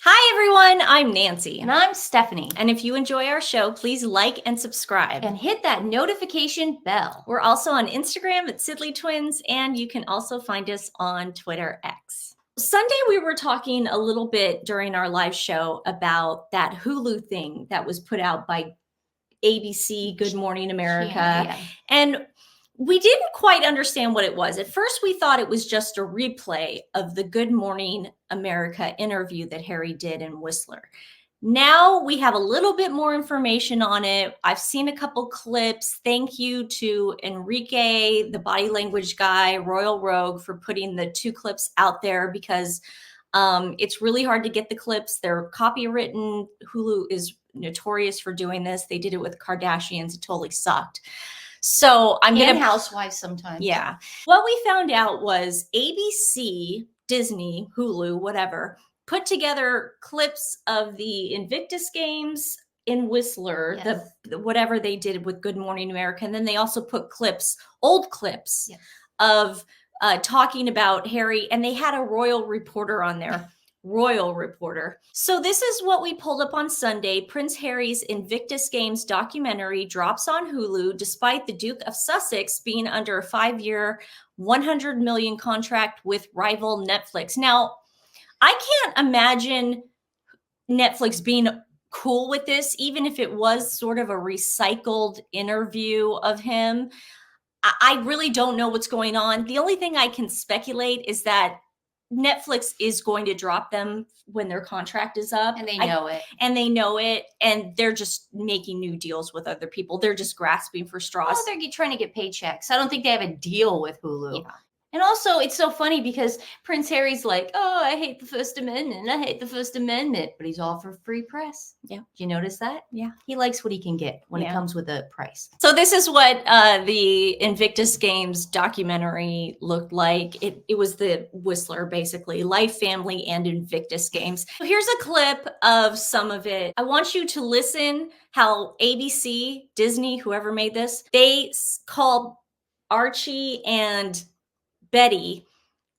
Hi everyone, I'm Nancy. And I'm Stephanie. And if you enjoy our show, please like and subscribe. And hit that notification bell. We're also on Instagram at TWiN, and you can also find us on Twitter X. Sunday, we were talking a little bit during our live show about that Hulu thing that was put out by ABC, Good Morning America. Yeah. And we didn't quite understand what it was. At first, we thought it was just a replay of the Good Morning America interview that Harry did in Whistler. Now we have a little bit more information on it. I've seen a couple clips. Thank you to Enrique, the body language guy, Royal Rogue, for putting the 2 clips out there because it's really hard to get the clips. They're copywritten. Hulu is notorious for doing this. They did it with Kardashians. It totally sucked. So I'm going to housewives sometimes. Yeah. What we found out was ABC, Disney, Hulu, whatever, put together clips of the Invictus Games in Whistler, Yes. the whatever they did with Good Morning America. And then they also put old clips Yes. of talking about Harry, and they had a royal reporter on there. Royal reporter. So this is what we pulled up on Sunday. Prince Harry's Invictus Games documentary drops on Hulu despite the Duke of Sussex being under a 5-year, $100 million contract with rival Netflix. Now, I can't imagine Netflix being cool with this, even if it was sort of a recycled interview of him. I really don't know what's going on. The only thing I can speculate is that Netflix is going to drop them when their contract is up. And they know it. And they know it. And they're just making new deals with other people. They're just grasping for straws. Well, they're trying to get paychecks. I don't think they have a deal with Hulu. Yeah. And also, it's so funny because Prince Harry's like, oh, I hate the First Amendment. I hate the First Amendment. But he's all for free press. Yeah. Do you notice that? Yeah. He likes what he can get when Yeah. it comes with a price. So this is what the Invictus Games documentary looked like. It was the Whistler, basically, Life, Family, and Invictus Games. Here's a clip of some of it. I want you to listen how ABC, Disney, whoever made this, they called Archie and Betty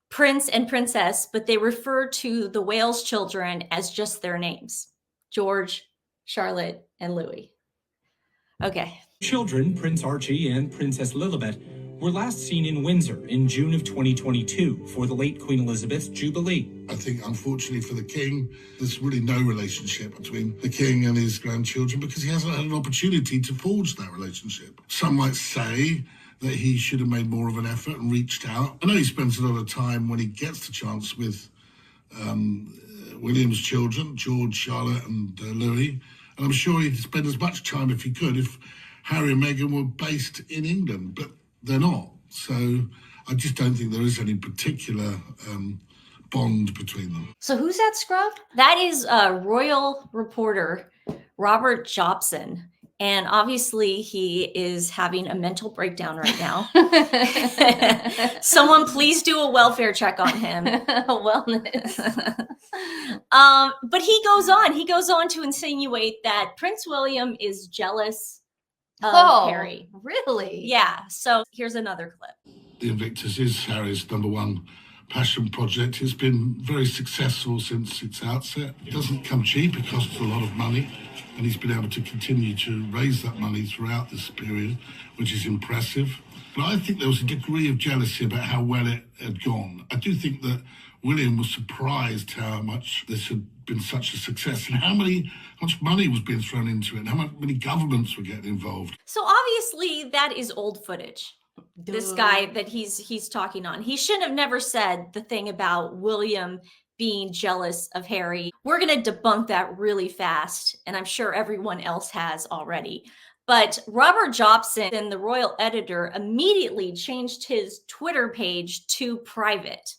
Prince and Princess, but they refer to the Wales children as just their names: George, Charlotte, and Louis. Okay. Children, Prince Archie and Princess Lilibet, were last seen in Windsor in June of 2022 for the late Queen Elizabeth's Jubilee. I think, unfortunately for the King, there's really no relationship between the King and his grandchildren because he hasn't had an opportunity to forge that relationship. Some might say that he should have made more of an effort and reached out. I know he spends a lot of time when he gets the chance with William's children, George, Charlotte, and Louis. And I'm sure he'd spend as much time if he could if Harry and Meghan were based in England, but they're not. So I just don't think there is any particular bond between them. So who's that scrub? That is royal reporter Robert Jobson. And obviously he is having a mental breakdown right now. Someone please do a welfare check on him. Wellness. But he goes on to insinuate that Prince William is jealous of Harry. Really? Yeah. So here's another clip. The Invictus is Harry's #1 passion project. It's been very successful since its outset. It doesn't come cheap. It costs a lot of money. And he's been able to continue to raise that money throughout this period, which is impressive. But I think there was a degree of jealousy about how well it had gone. I do think that William was surprised how much this had been such a success and how much money was being thrown into it and how many governments were getting involved. So obviously that is old footage. This guy that he's talking on. He shouldn't have never said the thing about William being jealous of Harry. We're going to debunk that really fast, and I'm sure everyone else has already. But Robert Jobson, the royal editor, immediately changed his Twitter page to private.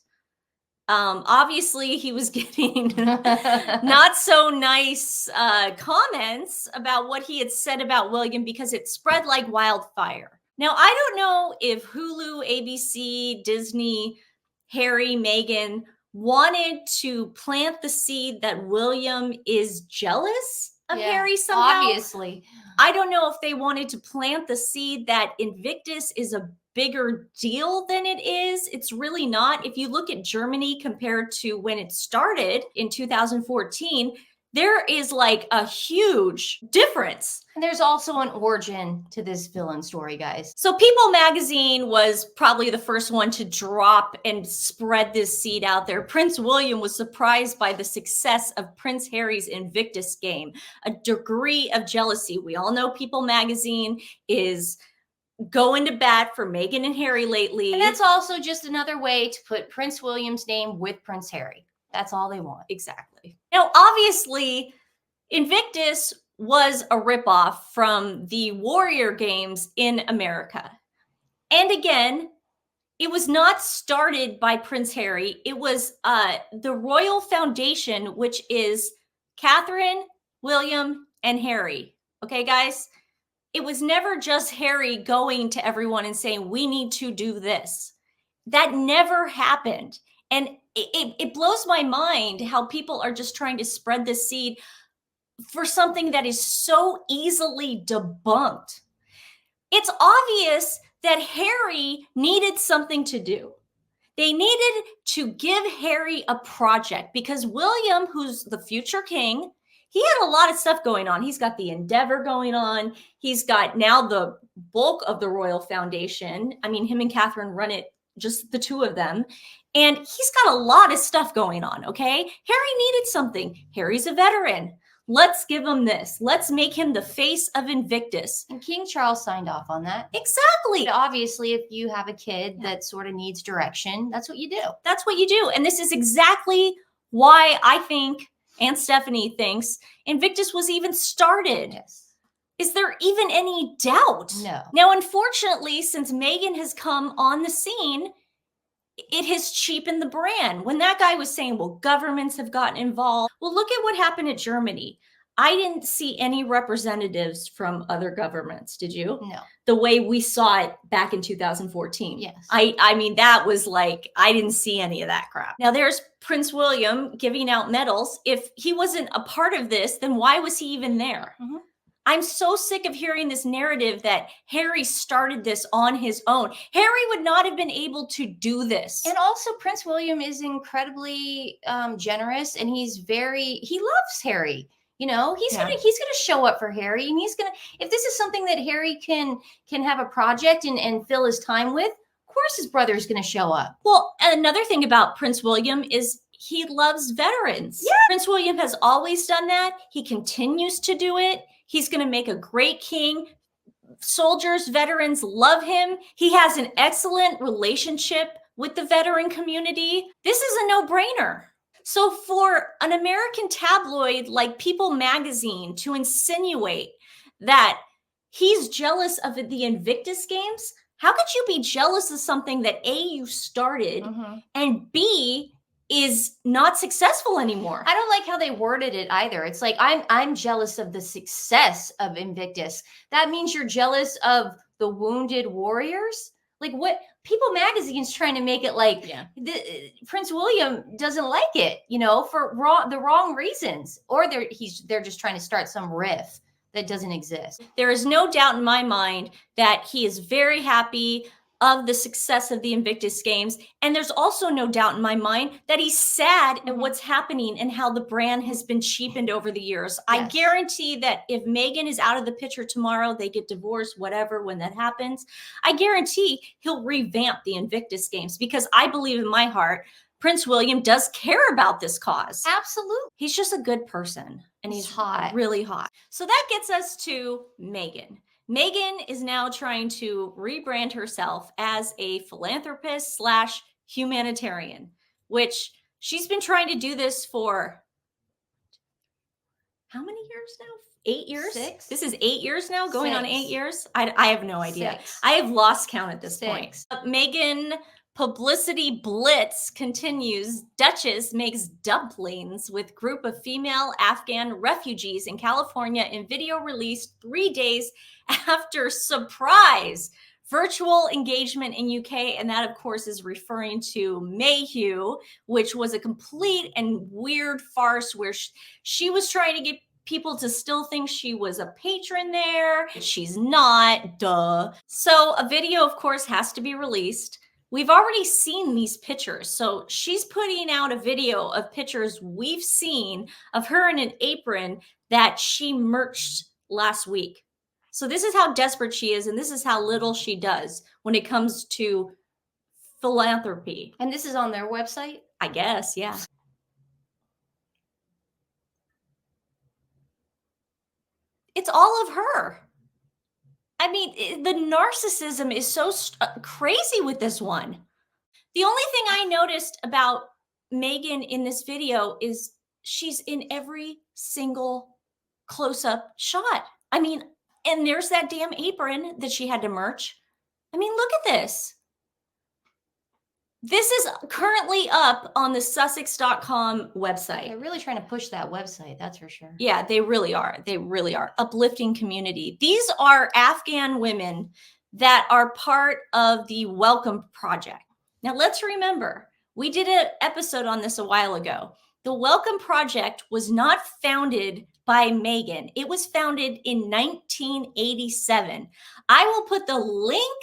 Obviously, he was getting not so nice comments about what he had said about William because it spread like wildfire. Now, I don't know if Hulu, ABC, Disney, Harry, Meghan wanted to plant the seed that William is jealous of Harry somehow. Obviously. I don't know if they wanted to plant the seed that Invictus is a bigger deal than it is. It's really not. If you look at Germany compared to when it started in 2014, there is like a huge difference. And there's also an origin to this villain story, guys. So People magazine was probably the first one to drop and spread this seed out there. Prince William was surprised by the success of Prince Harry's Invictus game, a degree of jealousy. We all know People magazine is going to bat for Meghan and Harry lately. And that's also just another way to put Prince William's name with Prince Harry. That's all they want. Exactly. Now, obviously, Invictus was a ripoff from the Warrior Games in America. And again, it was not started by Prince Harry. It was the Royal Foundation, which is Catherine, William, and Harry. Okay, guys? It was never just Harry going to everyone and saying, we need to do this. That never happened. And it blows my mind how people are just trying to spread this seed for something that is so easily debunked. It's obvious that Harry needed something to do. They needed to give Harry a project because William, who's the future king, he had a lot of stuff going on. He's got the Endeavor going on. He's got now the bulk of the Royal Foundation. I mean, him and Catherine run it, just the two of them. And he's got a lot of stuff going on, okay? Harry needed something. Harry's a veteran. Let's give him this. Let's make him the face of Invictus. And King Charles signed off on that. Exactly. Obviously, if you have a kid that sort of needs direction, that's what you do. That's what you do. And this is exactly why I think, and Stephanie thinks, Invictus was even started. Yes. Is there even any doubt? No. Now, unfortunately, since Meghan has come on the scene, it has cheapened the brand. When that guy was saying, well, governments have gotten involved. Well, look at what happened at Germany. I didn't see any representatives from other governments. Did you? No. The way we saw it back in 2014. Yes. I mean, that was like, I didn't see any of that crap. Now there's Prince William giving out medals. If he wasn't a part of this, then why was he even there? Mm-hmm. I'm so sick of hearing this narrative that Harry started this on his own. Harry would not have been able to do this. And also Prince William is incredibly generous, and he loves Harry. You know, he's gonna show up for Harry, and if this is something that Harry can have a project and fill his time with, of course his brother is gonna show up. Well, another thing about Prince William is he loves veterans. Yeah. Prince William has always done that. He continues to do it. He's going to make a great king. Soldiers, veterans love him. He has an excellent relationship with the veteran community. This is a no-brainer. So for an American tabloid like People magazine to insinuate that he's jealous of the Invictus Games, how could you be jealous of something that A, you started, and B, is not successful anymore? I don't like how they worded it either. It's like, I'm jealous of the success of Invictus. That means you're jealous of the wounded warriors? Like, what? People magazine's trying to make it like Prince William doesn't like it, you know, for the wrong reasons. Or they're just trying to start some riff that doesn't exist. There is no doubt in my mind that he is very happy of the success of the Invictus Games. And there's also no doubt in my mind that he's sad at what's happening and how the brand has been cheapened over the years. Yes. I guarantee that if Meghan is out of the picture tomorrow, they get divorced, whatever, when that happens, I guarantee he'll revamp the Invictus Games, because I believe in my heart, Prince William does care about this cause. Absolutely. He's just a good person, and he's hot, really hot. So that gets us to Meghan. Meghan is now trying to rebrand herself as a philanthropist / humanitarian, which she's been trying to do this for how many years now? 8 years? 6. This is 8 years now, going on 8 years? I have no idea. 6. I have lost count at this 6. point. Meghan publicity blitz continues. Duchess makes dumplings with group of female Afghan refugees in California in video released 3 days after surprise virtual engagement in UK. And that, of course, is referring to Mayhew, which was a complete and weird farce where she was trying to get people to still think she was a patron there. She's not, duh. So a video, of course, has to be released. We've already seen these pictures. So she's putting out a video of pictures we've seen of her in an apron that she merched last week. So this is how desperate she is, and this is how little she does when it comes to philanthropy. And this is on their website? I guess, yeah. It's all of her. I mean, the narcissism is so crazy with this one. The only thing I noticed about Meghan in this video is she's in every single close-up shot. I mean, and there's that damn apron that she had to merch. I mean, look at this. This is currently up on the Sussex.com website. They're really trying to push that website, that's for sure. Yeah, they really are. They really are. Uplifting community. These are Afghan women that are part of the Welcome Project. Now, let's remember, we did an episode on this a while ago. The Welcome Project was not founded by Meghan. It was founded in 1987. I will put the link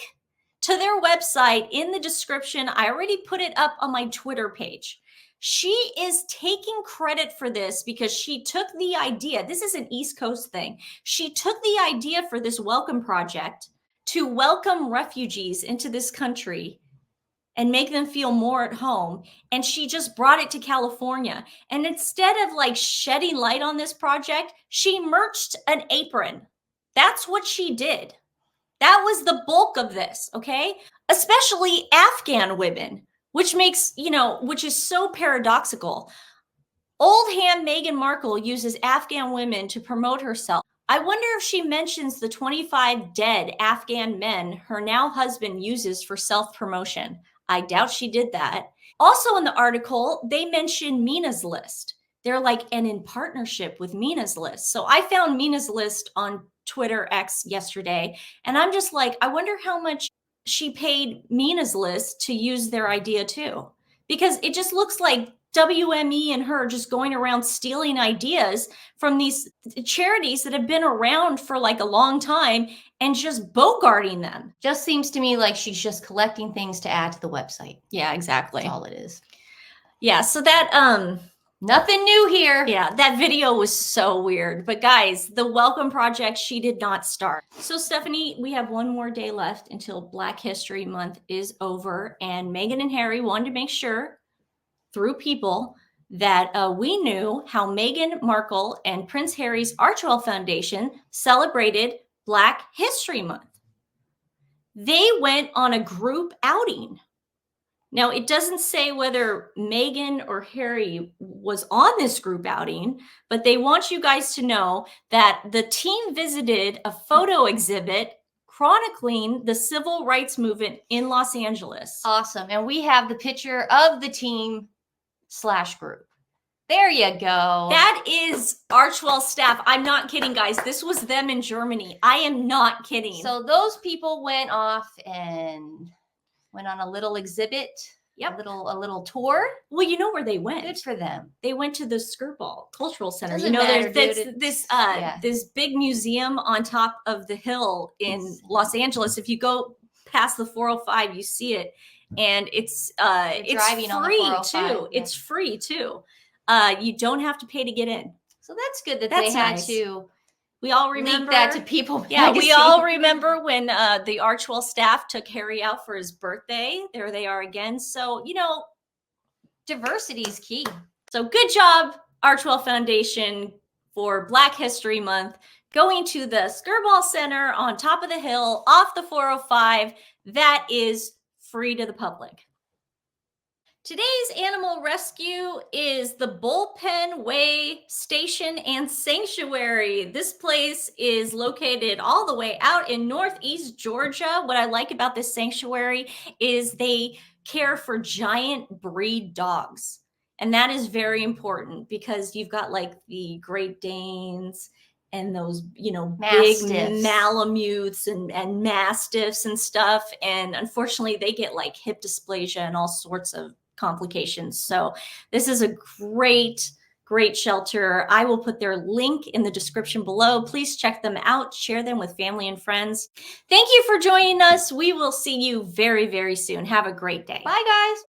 to their website in the description. I already put it up on my Twitter page. She is taking credit for this because she took the idea. This is an East Coast thing. She took the idea for this Welcome Project to welcome refugees into this country and make them feel more at home. And she just brought it to California. And instead of like shedding light on this project, she merched an apron. That's what she did. That was the bulk of this, okay? Especially Afghan women, which makes, which is so paradoxical. Old ham Meghan Markle uses Afghan women to promote herself. I wonder if she mentions the 25 dead Afghan men her now husband uses for self-promotion. I doubt she did that. Also in the article, they mention Mina's List. They're like, and in partnership with Mina's List. So I found Mina's List on Twitter X yesterday, and I'm just like, I wonder how much she paid Mina's List to use their idea too. Because it just looks like WME and her just going around stealing ideas from these charities that have been around for like a long time and just bogarting them. Just seems to me like she's just collecting things to add to the website. Yeah, exactly. That's all it is. Yeah, so that nothing new here. Yeah, that video was so weird. But guys, the Welcome Project, she did not start. So Stephanie, we have one more day left until Black History Month is over. And Meghan and Harry wanted to make sure through people that we knew how Meghan Markle and Prince Harry's Archewell Foundation celebrated Black History Month. They went on a group outing. Now, it doesn't say whether Meghan or Harry was on this group outing, but they want you guys to know that the team visited a photo exhibit chronicling the civil rights movement in Los Angeles. Awesome. And we have the picture of the team/group. There you go. That is Archewell staff. I'm not kidding, guys. This was them in Germany. I am not kidding. So those people went off and went on a little exhibit. Yep. A little tour. Well, you know where they went. Good for them. They went to the Skirball Cultural Center. Doesn't matter, There's this big museum on top of the hill in Los Angeles. If you go past the 405, you see it. And it's driving on the free 405, too. yeah. It's free too. You don't have to pay to get in. So that's good that That's they had nice. to We all leak remember that to people. Yeah, we magazine. all remember when the Archewell staff took Harry out for his birthday. There they are again. So, diversity is key. so good job, Archewell Foundation, for Black History Month, going to the Skirball Center on top of the hill off the 405. That is free to the public. Today's animal rescue is the Bullpen Way Station and Sanctuary. This place is located all the way out in Northeast Georgia. What I like about this sanctuary is they care for giant breed dogs. And that is very important because you've got like the Great Danes and those, big Mastiffs. Malamutes and Mastiffs and stuff. And unfortunately, they get like hip dysplasia and all sorts of complications. So this is a great great shelter. I will put their link in the description below. Please check them out, share them with family and friends. Thank you for joining us. We will see you very, very soon. Have a great day. Bye, guys.